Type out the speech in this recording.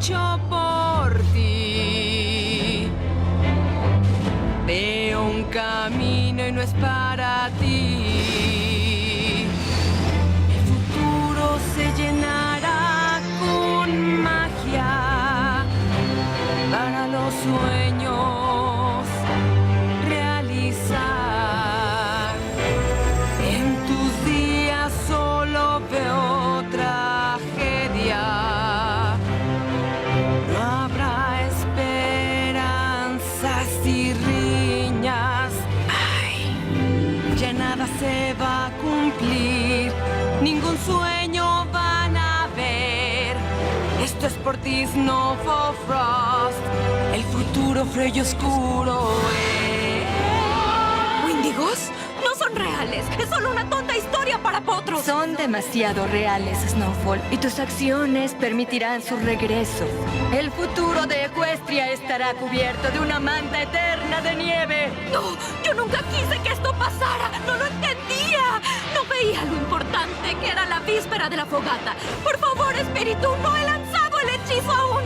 hecho por ti. Veo un camino y no es para ti. El futuro se llenará con magia para los sueños realizar. En tus días solo veo tragedia. No habrá esperanzas y riñas. Ay, ya nada se va a cumplir. Ningún sueño van a ver. Esto es por ti, Snowfall Frost. El futuro frío y oscuro es. ¿Wendigos? No son reales. Es solo una tonta historia para potros. Son demasiado reales, Snowfall, y tus acciones permitirán su regreso. El futuro de Equestria estará cubierto de una manta eterna de nieve. No, yo nunca quise que esto pasara. No lo entendía. No veía lo importante que era la víspera de la fogata. Por favor, espíritu, no he lanzado el hechizo aún.